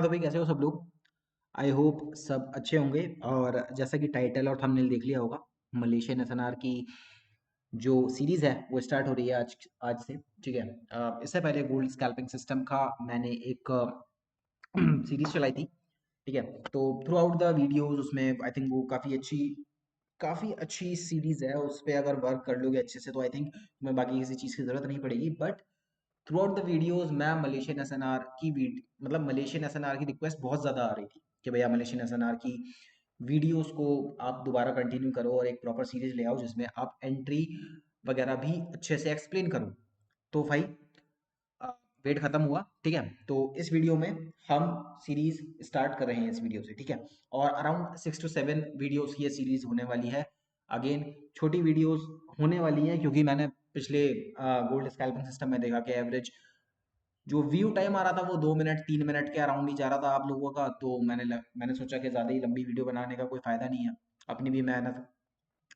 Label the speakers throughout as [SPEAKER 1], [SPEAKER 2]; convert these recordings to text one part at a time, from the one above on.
[SPEAKER 1] हाँ तो भाई कैसे हो सब लोग। आई होप सब अच्छे होंगे। और जैसा कि टाइटल और थंबनेल देख लिया होगा, मलेशियन एसएनआर की जो सीरीज है वो स्टार्ट हो रही है आज आज से। ठीक है। इससे पहले गोल्ड स्कैल्पिंग सिस्टम का मैंने एक सीरीज चलाई थी। ठीक है। तो थ्रू आउट द वीडियोज उसमें आई थिंक वो काफ़ी अच्छी सीरीज है। उस पर अगर वर्क कर लोगे अच्छे से तो आई थिंक तुम्हें बाकी किसी चीज़ की ज़रूरत नहीं पड़ेगी। But through out the videos मैं मलेशियन एसएनआर की मतलब मलेशियन एसएनआर की रिक्वेस्ट बहुत ज़्यादा आ रही थी कि भैया मलेशियन एसएनआर की वीडियोस को आप दोबारा कंटिन्यू करो और एक प्रॉपर सीरीज ले आओ जिसमें आप एंट्री वगैरह भी अच्छे से एक्सप्लेन करो। तो भाई वेट खत्म हुआ। ठीक है। तो इस वीडियो में हम सीरीज स्टार्ट कर रहे हैं इस वीडियो से। ठीक है। और अराउंड 6 to 7 वीडियोस की ये सीरीज होने वाली है। अगेन छोटी वीडियोस होने वाली हैं क्योंकि मैंने पिछले गोल्ड स्कैल्पिंग सिस्टम में देखा कि एवरेज जो व्यू टाइम आ रहा था वो 2 मिनट 3 मिनट के अराउंड ही जा रहा था आप लोगों का। तो मैंने सोचा कि ज़्यादा ही लंबी वीडियो बनाने का कोई फ़ायदा नहीं है, अपनी भी मेहनत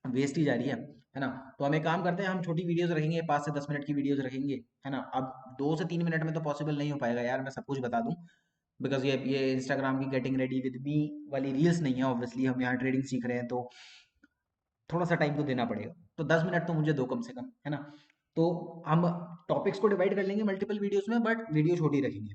[SPEAKER 1] वेस्ट ही जा रही है ना। तो हम एक काम करते हैं, हम छोटी वीडियोस रखेंगे, 5 से 10 मिनट की वीडियोस रखेंगे, है ना। अब 2 से 3 मिनट में तो पॉसिबल नहीं हो पाएगा यार, मैं सब कुछ बता दूं। बिकॉज ये इंस्टाग्राम की गेटिंग रेडी विद मी वाली रील्स नहीं है। ऑब्वियसली हम यहाँ ट्रेडिंग सीख रहे हैं तो थोड़ा सा टाइम तो देना पड़ेगा। तो 10 मिनट तो मुझे दो कम से कम, है ना। तो हम टॉपिक्स को डिवाइड कर लेंगे मल्टीपल वीडियोस में, बट वीडियो छोटी रखेंगे।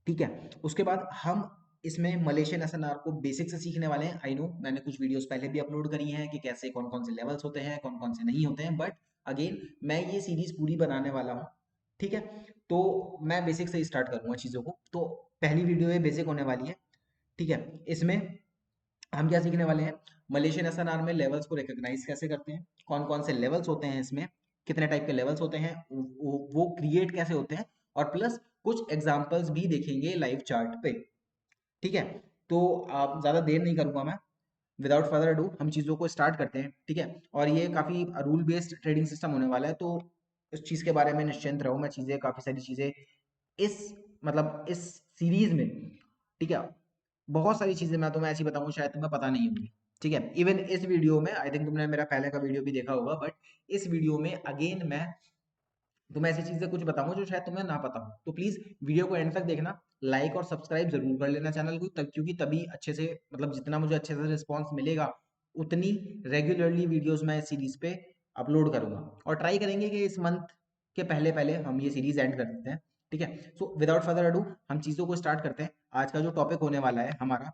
[SPEAKER 1] ठीक है। उसके बाद हम इसमें मलेशियन एसएनआर को बेसिक से सीखने वाले हैं। आई नो मैंने कुछ वीडियोस पहले भी अपलोड करी हैं कि कैसे कौन कौन से लेवल्स होते हैं, कौन कौन से नहीं होते हैं, बट अगेन मैं ये सीरीज पूरी बनाने वाला हूँ। ठीक है। तो मैं बेसिक से स्टार्ट करूंगा चीज़ों को। तो पहली वीडियो ये बेसिक होने वाली है। ठीक है। इसमें हम क्या सीखने वाले हैं, मलेशियन एसएनआर में लेवल्स को रिकॉग्नाइज कैसे करते हैं, कौन कौन से लेवल्स होते हैं इसमें, कितने टाइप के लेवल्स होते हैं, वो क्रिएट कैसे होते हैं, और प्लस कुछ एग्जांपल्स भी देखेंगे लाइव चार्ट पे। ठीक है। तो आप ज़्यादा देर नहीं करूंगा मैं, विदाउट फर्दर डू हम चीज़ों को स्टार्ट करते हैं। ठीक है। और ये काफ़ी रूल बेस्ड ट्रेडिंग सिस्टम होने वाला है, तो इस चीज़ के बारे में निश्चिंत रहो। मैं चीज़ें काफ़ी सारी चीज़ें इस मतलब इस सीरीज में, ठीक है, बहुत सारी चीजें मैं तुम्हें ऐसी बताऊंगा शायद तुम्हें पता नहीं होंगी। ठीक है। इवन इस वीडियो में आई थिंक तुमने मेरा पहले का वीडियो भी देखा होगा, बट इस वीडियो में अगेन मैं तुम्हें ऐसी चीजें कुछ बताऊंगा जो शायद तुम्हें ना पता हो। तो प्लीज वीडियो को एंड तक देखना, लाइक और सब्सक्राइब जरूर कर लेना चैनल को, तब क्योंकि तभी अच्छे से मतलब जितना मुझे अच्छे से रिस्पॉन्स मिलेगा उतनी रेगुलरली वीडियोस मैं इस सीरीज पे अपलोड करूंगा। और ट्राई करेंगे कि इस मंथ के पहले पहले हम ये सीरीज एंड कर देते हैं। ठीक है। सो विदाउट फर्दर अडू हम चीज़ों को स्टार्ट करते हैं। आज का जो टॉपिक होने वाला है हमारा,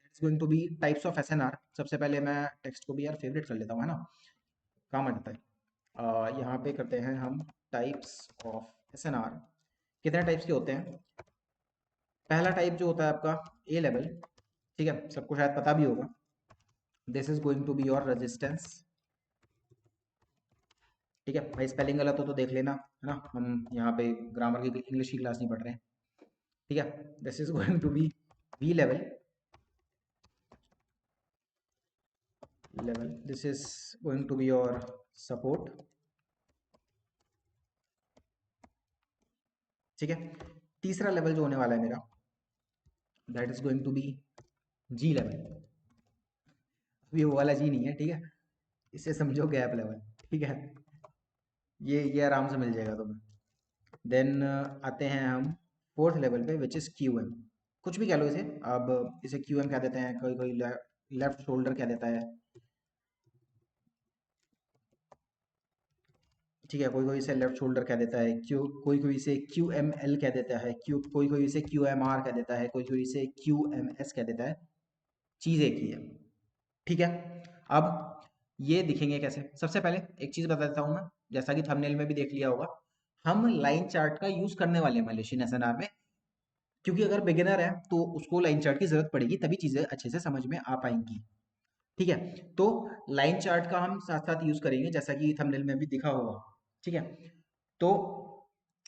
[SPEAKER 1] it's going to be types of SNR. सबसे पहले मैं टेक्स्ट को भी यार फेवरेट कर लेता हूँ, है ना, काम आ जाता है। यहाँ पे करते हैं हम टाइप्स ऑफ एसएनआर। कितने टाइप्स के होते हैं। पहला टाइप जो होता है आपका ए लेवल। ठीक है, सबको शायद पता भी होगा। This is going to be your resistance. ठीक है भाई, स्पेलिंग गलत हो तो देख लेना, है ना, हम यहाँ पे ग्रामर की इंग्लिश की क्लास नहीं पढ़ रहे हैं। ठीक है। This is going to be V level. This is going to be your support. ठीक है। तीसरा लेवल जो होने वाला है मेरा, that is going to be G level. अभी वो वाला जी नहीं है, ठीक है, इसे समझो गैप लेवल। ठीक है। ये आराम से मिल जाएगा तुम्हें। देन आते हैं हम फोर्थ लेवल पे, विच इज क्यू एम। कुछ भी कह लो इसे। अब इसे क्यू एम कह देते हैं, कोई कोई लेफ्ट शोल्डर कह देता है। ठीक है, कोई कोई इसे लेफ्ट शोल्डर कह देता है, क्यू कोई कोई इसे क्यू एम एल कह देता है, क्यू कोई कोई इसे क्यू एम आर कह देता है, कोई कोई इसे क्यू एम एस कह देता है। चीज़ एक ही है। ठीक है। अब ये दिखेंगे कैसे, सबसे पहले एक चीज़ बता देता हूँ मैं, जैसा कि थंबनेल में भी देख लिया होगा, हम लाइन चार्ट का यूज़ करने वाले हैं मलेशियन एसएनआर में। क्योंकि अगर बिगिनर है तो उसको लाइन चार्ट की जरूरत पड़ेगी, तभी चीज़ें अच्छे से समझ में आ पाएंगी। ठीक है। तो लाइन चार्ट का हम साथ साथ यूज़ करेंगे जैसा कि थंबनेल में भी दिखा होगा। ठीक है। तो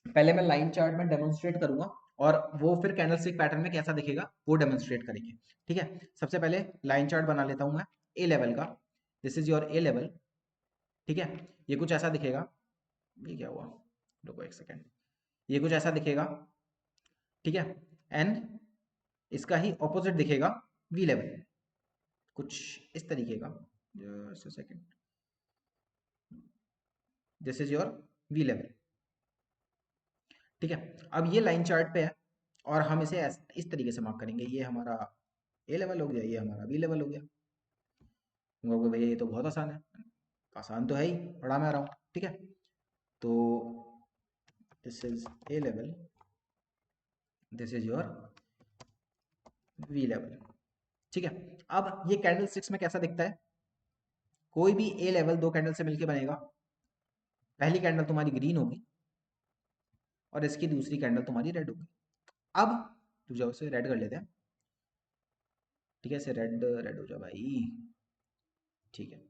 [SPEAKER 1] पहले मैं लाइन चार्ट में डेमोन्स्ट्रेट करूंगा और वो फिर कैंडलस्टिक पैटर्न में कैसा दिखेगा वो डेमोन्स्ट्रेट करेंगे। ठीक है। सबसे पहले लाइन चार्ट बना लेता हूं मैं ए लेवल का। This is your A level. ठीक है। ये कुछ ऐसा दिखेगा। ये क्या हुआ, रुको एक सेकेंड। ये कुछ ऐसा दिखेगा। ठीक है। एंड इसका ही ऑपोजिट दिखेगा वी लेवल, कुछ इस तरीके का। Just a second. This is your V level. ठीक है। अब ये लाइन चार्ट पे है। और हम इसे इस तरीके से मार्क करेंगे, ये हमारा ए लेवल हो गया, ये हमारा बी लेवल हो गया। तुम कहोगे भैया ये तो बहुत आसान है। आसान तो है ही, पढ़ा मैं रहा हूँ, ठीक है। तो this is A level, this is your V level, ठीक है। अब ये कैंडल स्टिक्स में कैसा दिखता है, कोई भी ए लेवल दो कैंडल से मिलकर बनेगा। पहली कैंडल तुम्हारी ग्रीन होगी और इसकी दूसरी कैंडल तुम्हारी रेड होगी। अब तू जाओ इसे रेड कर लेते हैं, ठीक है, इसे रेड रेड हो जाओ भाई, ठीक है।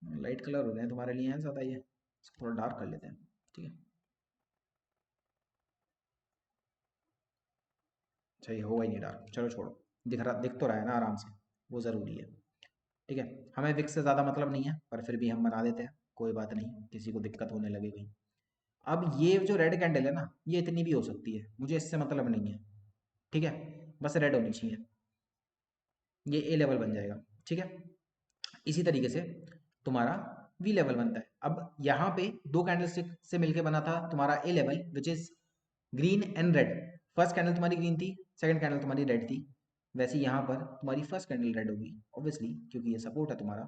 [SPEAKER 1] लाइट कलर हो रहे हैं तुम्हारे लिए हैं ज़्यादा, ये इसको थोड़ा डार्क कर लेते हैं, ठीक है। अच्छा ये होगा ही नहीं डार्क, चलो छोड़ो, दिख तो रहा है ना आराम से, वो ज़रूरी है, ठीक है। हमें विक्स से ज़्यादा मतलब नहीं है, पर फिर भी हम बना देते हैं, कोई बात नहीं, किसी को दिक्कत होने लगे कहीं। अब ये जो रेड कैंडल है ना, ये इतनी भी हो सकती है, मुझे इससे मतलब नहीं है, ठीक है, बस रेड होनी चाहिए, ये ए लेवल बन जाएगा, ठीक है। इसी तरीके से तुम्हारा वी लेवल बनता है। अब यहाँ पे दो कैंडलस्टिक से मिलके बना था तुम्हारा a level, which is green and red. First candle तुम्हारी ग्रीन थी, सेकंड कैंडल तुम्हारी रेड थी। वैसे यहाँ पर तुम्हारी फर्स्ट कैंडल रेड होगी ऑब्वियसली, क्योंकि ये सपोर्ट है तुम्हारा,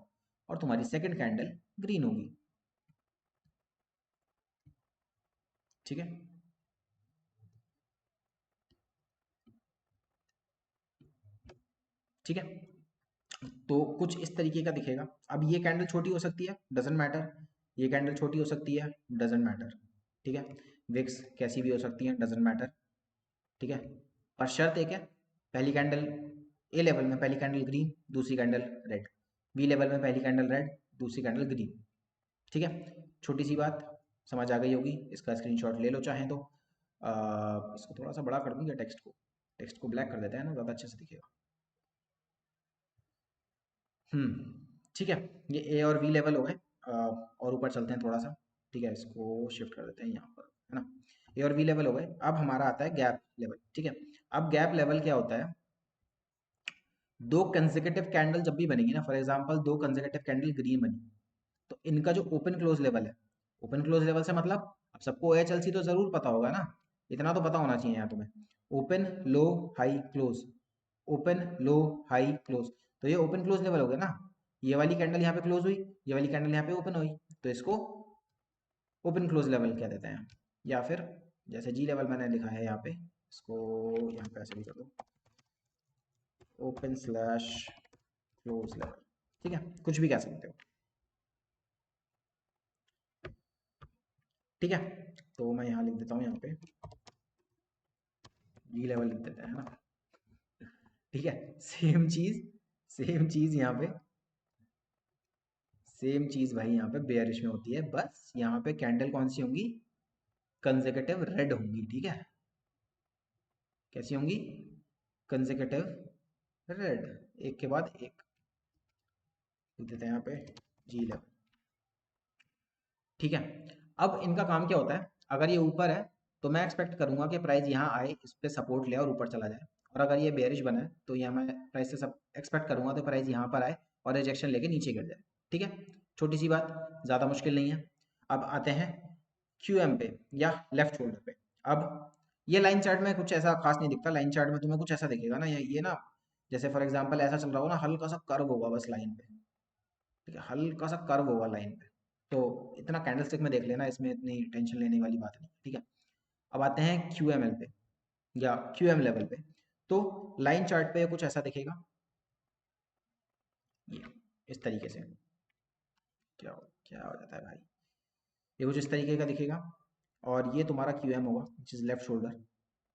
[SPEAKER 1] और तुम्हारी सेकंड कैंडल ग्रीन होगी, ठीक है। ठीक है, तो कुछ इस तरीके का दिखेगा। अब ये कैंडल छोटी हो सकती है, डजेंट मैटर, ये कैंडल छोटी हो सकती है, डजेंट मैटर, ठीक है। विक्स कैसी भी हो सकती है, डजेंट मैटर, ठीक है। पर शर्त एक है, पहली कैंडल ए लेवल में पहली कैंडल ग्रीन, दूसरी कैंडल रेड, बी लेवल में पहली कैंडल रेड, दूसरी कैंडल ग्रीन, ठीक है। छोटी सी बात समझ आ गई होगी, इसका स्क्रीनशॉट ले लो चाहें तो। इसको थोड़ा सा बड़ा कर दूंगा, टेक्स्ट को ब्लैक कर देते हैं ना, ज़्यादा अच्छे से दिखेगा। ठीक है, ये ए और वी लेवल हो गए। और ऊपर चलते हैं थोड़ा सा, ठीक है, इसको शिफ्ट कर देते हैं यहाँ पर, है ना। ए और वी लेवल हो गए, अब हमारा आता है गैप लेवल, ठीक है। अब गैप लेवल क्या होता है, दो कंसेक्यूटिव कैंडल जब भी बनेगी ना, फॉर एग्जांपल दो कंसेक्यूटिव कैंडल ग्रीन बनी, तो इनका जो ओपन क्लोज लेवल है, ओपन क्लोज लेवल से मतलब अब सबको एच एल सी तो जरूर पता होगा ना, इतना तो पता होना चाहिए यार तुम्हें, ओपन लो हाई क्लोज, ओपन लो हाई क्लोज, तो ये ओपन क्लोज लेवल हो गया ना। ये वाली कैंडल यहाँ पे क्लोज हुई, ये वाली कैंडल यहाँ पे ओपन हुई, तो इसको ओपन क्लोज लेवल कह देते हैं। या फिर जैसे जी लेवल मैंने लिखा है यहाँ पे, इसको यहाँ पे ऐसे भी कर दो, ओपन स्लैश क्लोज लेवल, ठीक है, कुछ भी कह सकते हो, ठीक है। तो मैं यहाँ लिख देता हूँ, यहाँ पे जी लेवल लिख देते हैं ना, ठीक है। सेम चीज यहाँ पे, सेम चीज भाई यहाँ पे बेयरिश में होती है, बस यहाँ पे कैंडल कौन सी होंगी, कंसेक्यूटिव रेड होंगी, ठीक है। कैसी होंगी, कंसेक्यूटिव रेड, एक के बाद एक, लिख देते हैं यहाँ पे जी लेवल, ठीक है। अब इनका काम क्या होता है, अगर ये ऊपर है तो मैं एक्सपेक्ट करूंगा कि प्राइस यहाँ आए, इस पे सपोर्ट ले और ऊपर चला जाए, और अगर ये बेरिश बना है तो यहाँ मैं प्राइस से सब एक्सपेक्ट करूंगा तो प्राइस यहाँ पर आए और रिजेक्शन लेके नीचे गिर जाए, ठीक है। छोटी सी बात, ज़्यादा मुश्किल नहीं है। अब आते हैं क्यू एम पे या लेफ्ट शोल्डर पे। अब ये लाइन चार्ट में कुछ ऐसा खास नहीं दिखता, लाइन चार्ट में तुम्हें कुछ ऐसा दिखेगा ना, ये ना, जैसे फॉर एग्जाम्पल ऐसा चल रहा हो ना, हल्का सा कर्व होगा बस लाइन पे, ठीक है, हल्का सा कर्व होगा लाइन पे, तो इतना कैंडलस्टिक में देख लेना, इसमें इतनी टेंशन लेने वाली बात नहीं, ठीक है। अब आते हैं क्यू एम एल पे या क्यू एम लेवल पे, तो लाइन चार्ट पे कुछ ऐसा दिखेगा, ये इस तरीके से, क्या हो जाता है भाई, ये कुछ इस तरीके का दिखेगा, और ये तुम्हारा क्यू एम होगा, विच इज लेफ्ट शोल्डर,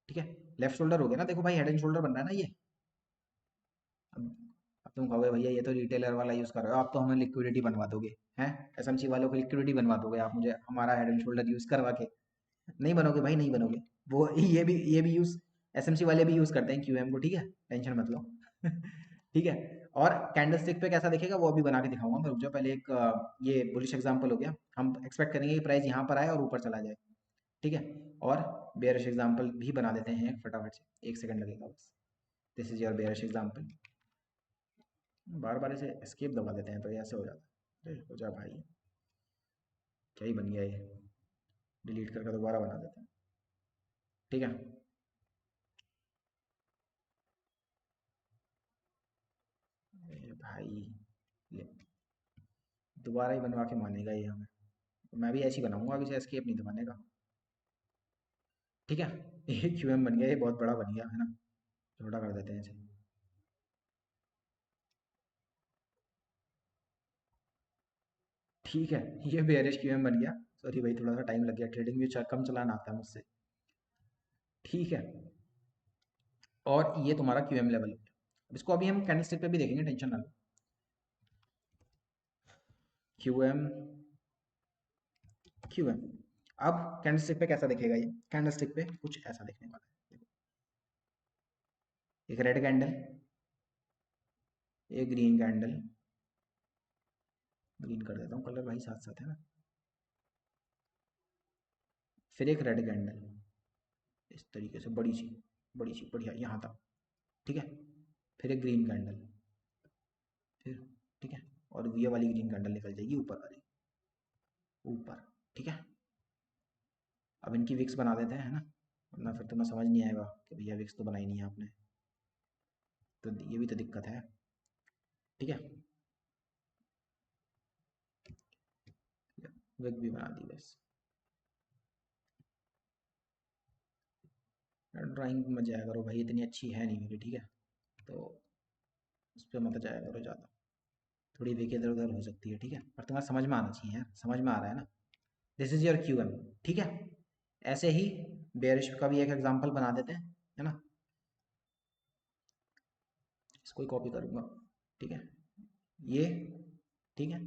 [SPEAKER 1] ठीक है। लेफ्ट शोल्डर हो गया ना, देखो भाई हेड एंड शोल्डर बन रहा है ना ये। अब अब तुम कहोगे भैया ये तो रिटेलर वाला यूज कर रहे हो, आप तो हमें लिक्विडिटी बनवा दोगे, हैं एसएमसी वालों को लिक्विडिटी बनवा दोगे आप मुझे हमारा हेड एंड शोल्डर यूज करवा के। नहीं बनोगे भाई, नहीं बनोगे, वो ये भी यूज, एसएमसी वाले भी यूज करते हैं क्यूएम को, ठीक है, टेंशन मत लो। ठीक है। और कैंडल स्टिक पे कैसा दिखेगा वो अभी बना के दिखाऊंगा मैं, रुक जाओ पहले एक ये बुलिश एग्जांपल हो गया, हम एक्सपेक्ट करेंगे कि प्राइस यहाँ पर आए और ऊपर चला जाए, ठीक है। और बेयरिश एग्जांपल भी बना देते हैं फटाफट से, 1 सेकंड लगेगा बस। This is your bearish example, बार बार इसे एस्केप दबा देते हैं तो ये ऐसे हो जाता है, अरे हो जा भाई, क्या ही बन गया ये, डिलीट करके दोबारा बना देते हैं, ठीक है। भाई ले, दोबारा ही बनवा के मानेगा ये हमें। मैं भी ऐसी बनाऊंगा अभी से, एस्केप नहीं तो बनेगा। ठीक है। ये क्यूएम बन गया, ये बहुत बड़ा बन गया है ना। छोटा कर देते हैं इसे। ठीक है, ये बेयरिश क्यूएम बन गया। सॉरी भाई, थोड़ा सा टाइम लग गया, ट्रेडिंग भी कम चलाना आता है मुझसे। ठीक है। और ये तुम्हारा क्यूएम लेवल हो गया। अब इसको अभी हम कैंडलस्टिक पे भी देखेंगे, टेंशन ना लो। QM, QM. अब कैंडलस्टिक पे कैसा दिखेगा ये? कैंडलस्टिक पे कुछ ऐसा दिखने वाला है। एक रेड कैंडल, एक ग्रीन कैंडल, ग्रीन कर देता हूँ कलर भाई, साथ साथ है ना। फिर एक रेड कैंडल, इस तरीके से बड़ी सी बढ़िया यहाँ तक। ठीक है। फिर एक ग्रीन कैंडल, फिर, ठीक है। और ये वाली ग्रीन कैंडल निकल जाएगी ऊपर वाली, ऊपर। ठीक है। अब इनकी विक्स बना देते हैं, है ना, वरना फिर तुम्हें समझ नहीं आएगा कि भैया विक्स तो बनाई नहीं है आपने। तो ये भी तो दिक्कत है। ठीक है। विक भी बना दी बस। ड्राइंग मत जाया करो भाई, इतनी अच्छी है नहीं मेरी। ठीक है। तो उस पर मत जाया करो ज़्यादा। थोड़ी विक इधर उधर हो सकती है, ठीक है, पर तुम्हें समझ में आना चाहिए यार, समझ में आ रहा है ना। This is your Q M. ठीक है। ऐसे ही बेयरिश का भी एक एग्जांपल बना देते हैं, है ना। इसको ही कॉपी करूंगा। ठीक है। ये, ठीक है।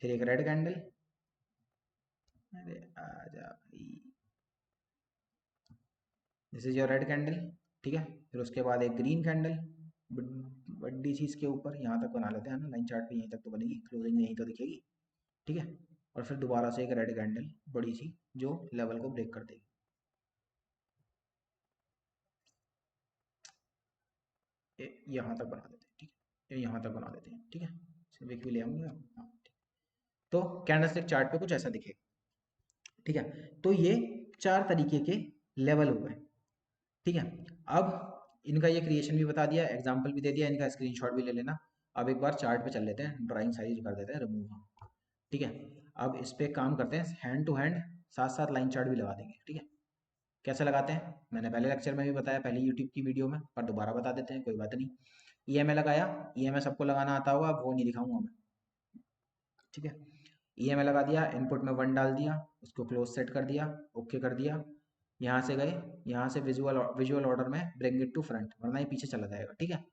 [SPEAKER 1] फिर एक रेड कैंडल, अरे आजा भाई, this is your red candle. ठीक है। फिर उसके बाद एक ग्रीन कैंडल, बड़ी सी इसके ऊपर, यहाँ तक बना लेते हैं ना, लाइन चार्ट पे यहीं तक तो बनेगी, क्लोजिंग यहीं तो दिखेगी। ठीक है। और फिर दोबारा से एक रेड कैंडल बड़ी सी, जो लेवल को ब्रेक कर देगी। यहाँ तक बना देते हैं, ठीक है, ये यहाँ तक बना देते हैं। ठीक है। सिर्फ एक भी ले आऊंगा, हाँ, ठीक। तो कैंडलस्टिक चार्ट पे कुछ ऐसा दिखेगा। ठीक है। तो ये चार तरीके के लेवल हो गए। ठीक है। अब इनका ये क्रिएशन भी बता दिया, एग्जाम्पल भी दे दिया, इनका स्क्रीनशॉट भी ले लेना। अब एक बार चार्ट पे चल लेते हैं, ड्राइंग साइज कर देते हैं रिमूव। ठीक है। अब इस पे काम करते हैं हैंड टू हैंड, साथ साथ लाइन चार्ट भी लगा देंगे। ठीक है। कैसे लगाते हैं मैंने पहले लेक्चर में भी बताया, पहले यूट्यूब की वीडियो में, पर दोबारा बता देते हैं, कोई बात नहीं। ईएमए लगाया, ईएमए सबको लगाना आता होगा, वो नहीं दिखाऊंगा मैं। ठीक है। ईएमए लगा दिया, इनपुट में 1 डाल दिया, उसको क्लोज सेट कर दिया, ओके कर दिया। यहाँ से गए, यहाँ से विजुअल विजुअल ऑर्डर में ब्रिंग इट टू फ्रंट, वरना ये पीछे चला जाएगा। ठीक है।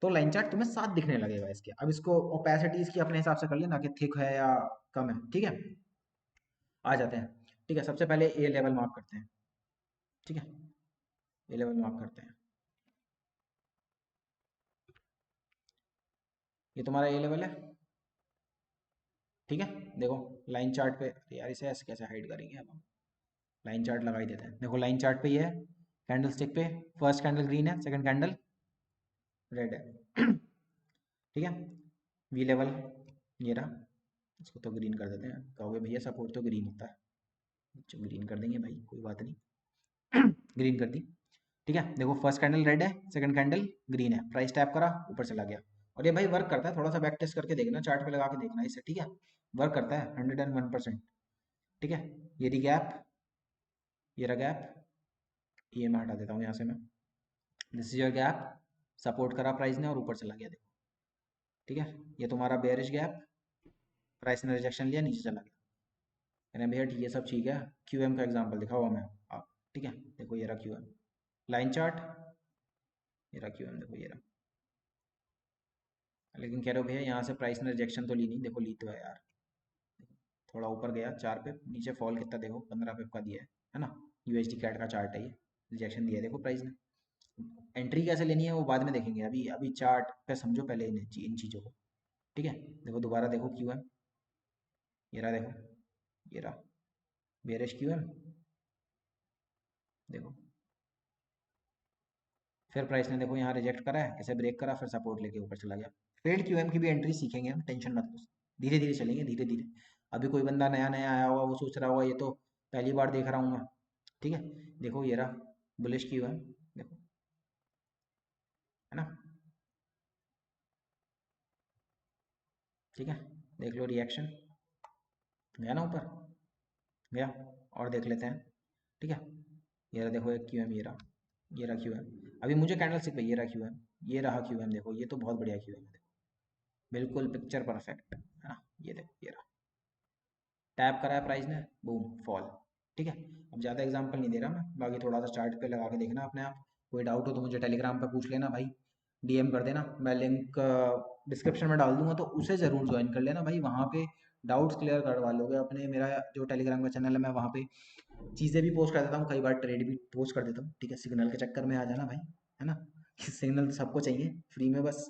[SPEAKER 1] तो लाइन चार्ट तुम्हें साथ दिखने लगेगा इसके। अब इसको ओपेसिटी इसकी अपने हिसाब से कर लेना कि थिक है या कम है। ठीक है। आ जाते हैं। ठीक है। सबसे पहले ए लेवल मार्क करते हैं। ठीक है। ए लेवल मार्क करते हैं। ये तुम्हारा ए लेवल है। ठीक है। देखो लाइन चार्ट पे, अरे यार इसे ऐसे कैसे हाइड करेंगे अब हम। लाइन चार्ट लगा ही देते हैं। देखो लाइन चार्ट पे ये है, कैंडल स्टिक पे फर्स्ट कैंडल ग्रीन है, सेकंड कैंडल रेड है। ठीक है। वी लेवल ये रहा, इसको तो ग्रीन कर देते हैं, कहोगे भैया सपोर्ट तो ग्रीन होता है, चलो ग्रीन कर देंगे भाई, कोई बात नहीं। ग्रीन कर दी। ठीक है। देखो फर्स्ट कैंडल रेड है, सेकंड कैंडल ग्रीन है, प्राइस टैप करा, ऊपर चला गया। और ये भाई वर्क करता है, थोड़ा सा बैक टेस्ट करके देखना, चार्ट पे लगा के देखना इसे। ठीक है। वर्क करता है 101%। ठीक है। ये रही गैप, ये रहा गैप, ये मैं हटा देता हूँ यहाँ से मैं। This is your gap, support करा प्राइस ने और ऊपर चला गया, देखो। ठीक है। ये तुम्हारा बेयरिश गैप, प्राइस ने रिजेक्शन लिया, नीचे चला गया। मैंने भैया ठीक है, सब ठीक है, क्यूएम का एग्जांपल दिखाओ हमें आप। ठीक है। देखो ये रहा क्यूएम, लाइन चार्ट, ये रहा क्यूएम, देखो ये रहा। लेकिन कह रहे हो भैया यहाँ से प्राइस ने रिजेक्शन तो ली नहीं, देखो ली तो है यार। थोड़ा ऊपर गया 4 पिप, नीचे फॉल कितना देखो 15 पिप का दिया है ना। यूएसडी कैट का चार्ट है ये, रिजेक्शन दिया है देखो प्राइस ने। एंट्री कैसे लेनी है वो बाद में देखेंगे, अभी अभी चार्ट पे समझो पहले इन चीज़ों को। ठीक है। देखो दोबारा देखो क्यूएम, ये रहा देखो, ये रहा बेरिश क्यूएम, देखो। फिर प्राइस ने देखो यहाँ रिजेक्ट करा है, ऐसे ब्रेक करा, फिर सपोर्ट लेके ऊपर चला गया। फेल्ड क्यूएम की भी एंट्री सीखेंगे हम, टेंशन मत लो, धीरे धीरे चलेंगे, धीरे धीरे। अभी कोई बंदा नया नया आया होगा, वो सोच रहा होगा ये तो पहली बार देख रहा हूँ मैं। ठीक है। देखो ये रहा बुलिश क्यूएम, देखो, है ना। ठीक है, देख लो रिएक्शन, गया ना ऊपर, गया। और देख लेते हैं, ठीक है। ये रहा देखो एक क्यू एम, ये रहा क्यू एम। अभी मुझे कैंडल स्टिक पे ये रहा क्यू एम, ये रहा क्यू एम, देखो ये तो बहुत बढ़िया क्यू एम है, बिल्कुल पिक्चर परफेक्ट है ना। ये देखो ये रहा, टैप करा है प्राइस ने, बूम फॉल। ठीक है, अब ज़्यादा एग्जांपल नहीं दे रहा मैं, बाकी थोड़ा सा चार्ट पे लगा के देखना अपने आप। कोई डाउट हो तो मुझे टेलीग्राम पे पूछ लेना भाई, डीएम कर देना, मैं लिंक डिस्क्रिप्शन में डाल दूंगा, तो उसे ज़रूर ज्वाइन कर लेना भाई। वहाँ पे डाउट्स क्लियर करवा लोगे अपने। मेरा जो टेलीग्राम का चैनल है, मैं वहाँ पे चीज़ें भी पोस्ट कर देता हूँ, कई बार ट्रेड भी पोस्ट कर देता हूँ। ठीक है, सिग्नल के चक्कर में आ जाना भाई, है ना। सिग्नल तो सबको चाहिए फ्री में बस,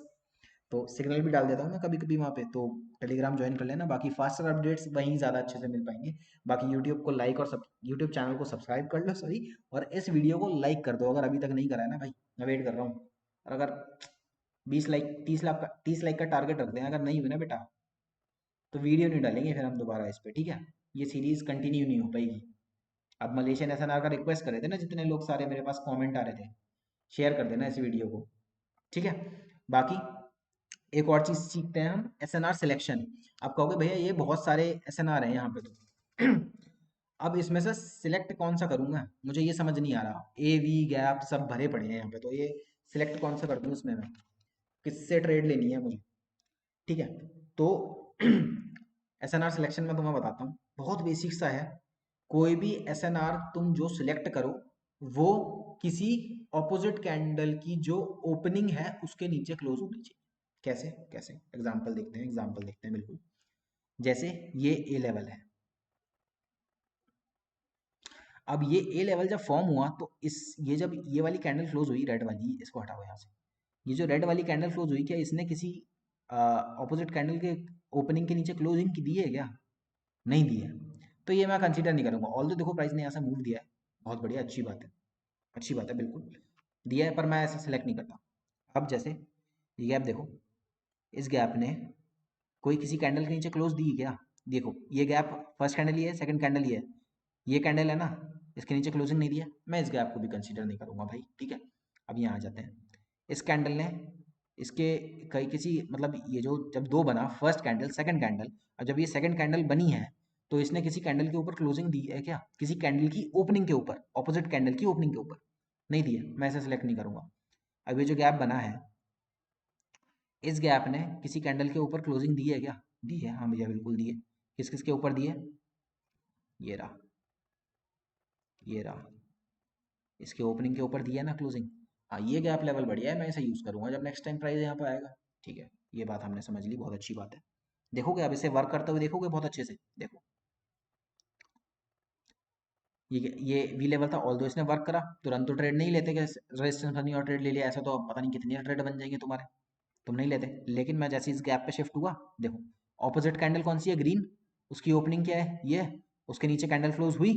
[SPEAKER 1] तो सिग्नल भी डाल देता हूँ मैं कभी कभी वहाँ पे, तो टेलीग्राम ज्वाइन कर लेना। बाकी फास्टर अपडेट्स वहीं ज़्यादा अच्छे से मिल पाएंगे। बाकी यूट्यूब को लाइक और सब, यूट्यूब चैनल को सब्सक्राइब कर लो सॉरी, और इस वीडियो को लाइक कर दो अगर अभी तक नहीं करा है ना भाई, मैं वेट कर रहा हूँ। और अगर 20 लाइक, 30 लाइक का टारगेट रखते हैं, अगर नहीं हुई ना बेटा तो वीडियो नहीं डालेंगे फिर हम दोबारा इस पर, ठीक है। ये सीरीज कंटिन्यू नहीं हो पाएगी। अब मलेशियन एसएनआर का रिक्वेस्ट करे थे ना जितने लोग, सारे मेरे पास कमेंट आ रहे थे, शेयर कर देना इस वीडियो को, ठीक है। बाकी एक और चीज सीखते हैं हम, एसएनआर सिलेक्शन। आप कहोगे भैया ये बहुत सारे एसएनआर हैं यहाँ पे तो अब इसमें से सिलेक्ट कौन सा करूंगा, मुझे ये समझ नहीं आ रहा। ए वी गैप सब भरे पड़े हैं यहाँ पे, तो ये सिलेक्ट कौन सा कर दूँ इसमें मैं, किससे ट्रेड लेनी है मुझे, ठीक है। तो एसएनआर सिलेक्शन में तुम्हें बताता हूँ, बहुत बेसिक सा है। कोई भी एसएनआर तुम जो सिलेक्ट करो, वो किसी ऑपोजिट कैंडल की जो ओपनिंग है उसके नीचे क्लोज होनी चाहिए। कैसे कैसे, एग्जांपल देखते हैं, एग्जांपल देखते हैं बिल्कुल। जैसे ये ए लेवल है, अब ये ए लेवल जब फॉर्म हुआ तो इस, ये जब ये वाली कैंडल क्लोज हुई रेड वाली, इसको हटाओ यहाँ से, ये जो रेड वाली कैंडल क्लोज हुई, क्या इसने किसी ऑपोजिट कैंडल के ओपनिंग के नीचे क्लोजिंग की दी है क्या, नहीं दी है। तो ये मैं कंसीडर नहीं करूंगा। ऑल तो देखो प्राइस ने यहाँ से मूव दिया है, बहुत बढ़िया, अच्छी बात है, अच्छी बात है, बिल्कुल दिया है, पर मैं ऐसा सेलेक्ट नहीं करता। अब जैसे ये गैप देखो, इस गैप ने कोई किसी कैंडल के नीचे क्लोज दी है क्या, देखो ये गैप, फर्स्ट कैंडल ये है, सेकंड कैंडल ये कैंडल है ना, इसके नीचे क्लोजिंग नहीं दिया, मैं इस गैप को भी कंसीडर नहीं करूंगा भाई, ठीक है। अब यहाँ आ जाते हैं, इस कैंडल ने इसके कई किसी मतलब, ये जो जब दो बना, फर्स्ट कैंडल सेकंड कैंडल, और जब ये सेकंड कैंडल बनी है, तो इसने किसी कैंडल के ऊपर क्लोजिंग दी है क्या, किसी कैंडल की ओपनिंग के ऊपर, ऑपोजिट कैंडल की ओपनिंग के ऊपर नहीं दी है, मैं इसे सेलेक्ट नहीं करूंगा। अब ये जो गैप बना है, इस गैप ने किसी कैंडल के ऊपर क्लोजिंग दी है क्या, दी है, हाँ भैया बिल्कुल दी है। किस किस के ऊपर दी है, ये रहा, ये रहा, इसके ओपनिंग के ऊपर दिया है ना क्लोजिंग। हाँ ये गैप लेवल बढ़िया है, मैं इसे यूज़ करूंगा जब नेक्स्ट टाइम प्राइस यहाँ पर आएगा, ठीक है। ये बात हमने समझ ली, बहुत अच्छी बात है। देखोगे अब इसे वर्क करते हुए, देखोगे बहुत अच्छे से, देखो ये वी लेवल था, ऑल दो इसने वर्क करा, तुरंत तो ट्रेड नहीं लेते कि रेजिस्टेंस बनी और ट्रेड ले लिया, ऐसा तो पता नहीं कितनी ट्रेड बन जाएंगे तुम्हारे, तुम नहीं लेते। लेकिन मैं जैसे इस गैप पे शिफ्ट हुआ, देखो ऑपोजिट कैंडल कौन सी है, ग्रीन, उसकी ओपनिंग क्या है, ये उसके नीचे कैंडल क्लोज हुई,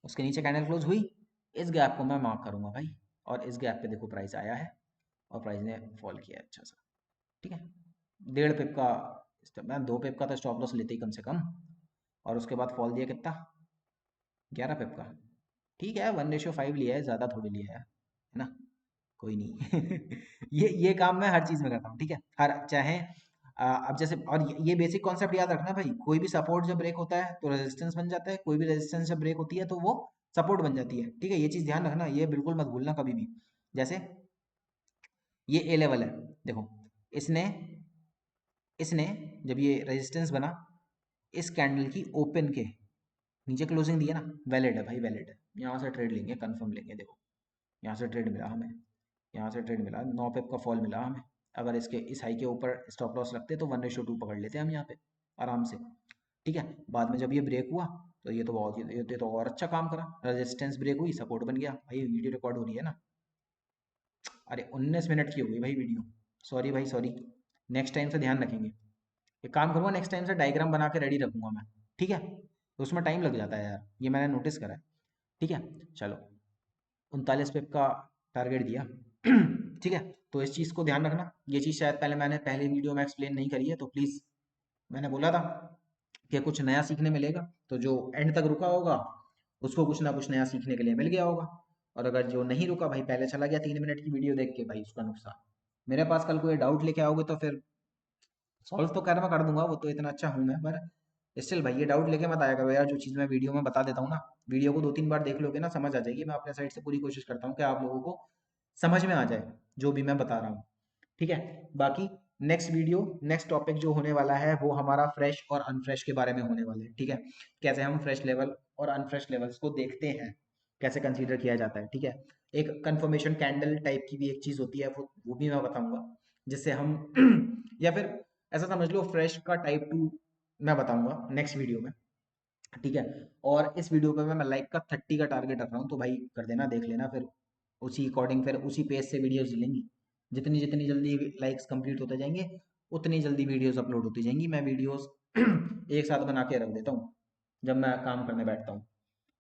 [SPEAKER 1] उसके नीचे कैंडल क्लोज हुई, इस गैप को मैं मार्क करूंगा भाई। और इस गैप पे देखो प्राइस आया है, और प्राइस ने फॉल किया है अच्छा सा, ठीक है। 1.5 पिप का, मैं 2 पिप का तो स्टॉप लॉस लेते ही कम से कम, और उसके बाद फॉल दिया कितना, 11 पिप का, ठीक है। 1:5 लिया है, ज़्यादा थोड़ी लिया है ना, कोई नहीं ये काम मैं हर चीज़ में करता हूँ, ठीक है। हर चाहे अब जैसे, और ये बेसिक कॉन्सेप्ट याद रखना भाई, कोई भी सपोर्ट जब ब्रेक होता है तो रेजिस्टेंस बन जाता है, कोई भी रेजिस्टेंस जब ब्रेक होती है तो वो सपोर्ट बन जाती है, ठीक है। ये चीज़ ध्यान रखना, ये बिल्कुल मत भूलना कभी भी। जैसे ये ए लेवल है, देखो इसने इसने जब ये रेजिस्टेंस बना, इस कैंडल की ओपन के नीचे क्लोजिंग दी है ना, वैलिड है भाई, वैलिड है, यहाँ से ट्रेड लेंगे, कंफर्म लेंगे। देखो यहाँ से ट्रेड मिला हमें, यहाँ से ट्रेड मिला, 9 पिप का फॉल मिला हमें। अगर इसके इस हाई के ऊपर स्टॉप लॉस लगते तो 1:2 पकड़ लेते हम यहाँ पे आराम से, ठीक है। बाद में जब ये ब्रेक हुआ, तो ये तो बहुत, ये तो और अच्छा काम करा, रेजिस्टेंस ब्रेक हुई, सपोर्ट बन गया भाई। वीडियो रिकॉर्ड हो रही है ना, अरे 19 मिनट की हो गई भाई वीडियो, सॉरी भाई सॉरी, नेक्स्ट टाइम से ध्यान रखेंगे। एक काम करूँगा, नेक्स्ट टाइम से डायग्राम बना के रेडी रखूंगा मैं, ठीक है। तो उसमें टाइम लग जाता है यार, ये मैंने नोटिस करा है, ठीक है। चलो 39 पिप का टारगेट दिया ठीक है। तो इस चीज़ को ध्यान रखना, ये चीज़ शायद मैंने पहले वीडियो में एक्सप्लेन नहीं करी है, तो प्लीज़, मैंने बोला था कि कुछ नया सीखने मिलेगा, तो जो एंड तक रुका होगा उसको कुछ ना कुछ नया सीखने के लिए मिल गया होगा, और अगर जो नहीं रुका भाई, पहले चला गया 3 मिनट की वीडियो देख के, भाई उसका नुकसान। मेरे पास कल कोई डाउट लेके आओगे तो फिर सॉल्व तो कर मैं कर दूंगा, वो तो इतना अच्छा हूँ मैं, पर स्टिल भाई ये डाउट लेके मत आया करो यार, जो चीज़ मैं वीडियो में बता देता हूँ ना, वीडियो को 2-3 बार देख लोगे ना समझ आ जाएगी। मैं अपने साइड से पूरी कोशिश करता हूँ कि आप लोगों को समझ में आ जाए जो भी मैं बता रहा हूँ। ठीक है, बाकी नेक्स्ट वीडियो, नेक्स्ट टॉपिक जो होने वाला है वो हमारा फ्रेश और अनफ्रेश के बारे में होने वाला है। ठीक है, कैसे हम फ्रेश लेवल और अनफ्रेश लेवल्स को देखते हैं, कैसे कंसीडर किया जाता है। ठीक है, एक कंफर्मेशन कैंडल टाइप की भी एक चीज़ होती है, वो भी मैं बताऊंगा, जिससे हम या फिर ऐसा समझ लो फ्रेश का टाइप टू मैं बताऊंगा नेक्स्ट वीडियो में। ठीक है, और इस वीडियो पे मैं लाइक का 30 का टारगेट रख रहा हूँ, तो भाई कर देना, देख लेना, फिर उसी अकॉर्डिंग फिर उसी पेज से वीडियोस डलेंगी। जितनी जितनी जल्दी लाइक्स कंप्लीट होते जाएंगे उतनी जल्दी वीडियोस अपलोड होती जाएंगी। मैं वीडियोस एक साथ बना के रख देता हूँ जब मैं काम करने बैठता हूँ।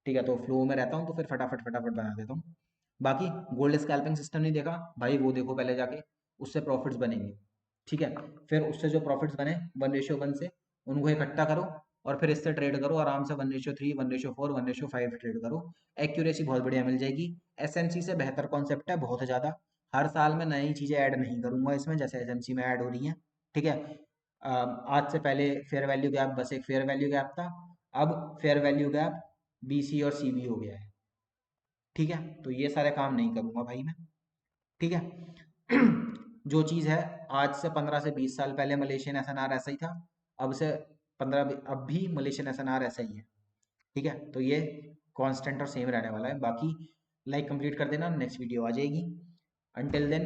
[SPEAKER 1] ठीक है, तो फ्लो में रहता हूँ तो फिर फटाफट फटाफट बना देता हूँ। बाकी गोल्ड स्कैल्पिंग सिस्टम नहीं देखा भाई, वो देखो पहले जाके, उससे प्रॉफिट्स बनेंगे। ठीक है, फिर उससे जो प्रॉफिट्स बने 1:1 से उनको इकट्ठा करो और फिर इससे ट्रेड करो आराम से, 1:3, 1:4, 1:5 ट्रेड करो। एक्यूरेसी बहुत बढ़िया मिल जाएगी। एसएमसी से बेहतर कॉन्सेप्ट है बहुत ज़्यादा। हर साल मैं नई चीज़ें ऐड नहीं करूंगा इसमें, जैसे एसएमसी में ऐड हो रही हैं। ठीक है, आज से पहले फेयर वैल्यू गैप बस एक फेयर वैल्यू गैप था, अब फेयर वैल्यू गैप बीसी और सीबी हो गया है। ठीक है, तो ये सारे काम नहीं करूंगा भाई मैं। ठीक है, जो चीज़ है आज से 15 से 20 साल पहले मलेशियन एसएनआर ऐसा ही था, अब से अब भी मलेशियन एसएनआर ऐसा ही है। ठीक है, तो ये कांस्टेंट और सेम रहने वाला है। बाकी लाइक कंप्लीट कर देना, नेक्स्ट वीडियो आ जाएगी। अंटिल देन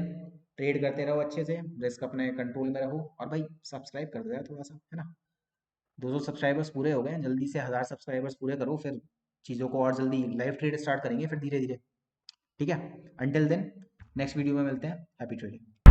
[SPEAKER 1] ट्रेड करते रहो अच्छे से, रिस्क अपने कंट्रोल में रहो, और भाई सब्सक्राइब कर दो यार थोड़ा सा, है ना। 200 सब्सक्राइबर्स पूरे हो गए हैं, जल्दी से 1000 सब्सक्राइबर्स पूरे करो, फिर चीज़ों को और जल्दी लाइव ट्रेड स्टार्ट करेंगे फिर धीरे धीरे। ठीक है, अंटिल देन नेक्स्ट वीडियो में मिलते हैं। Happy trading.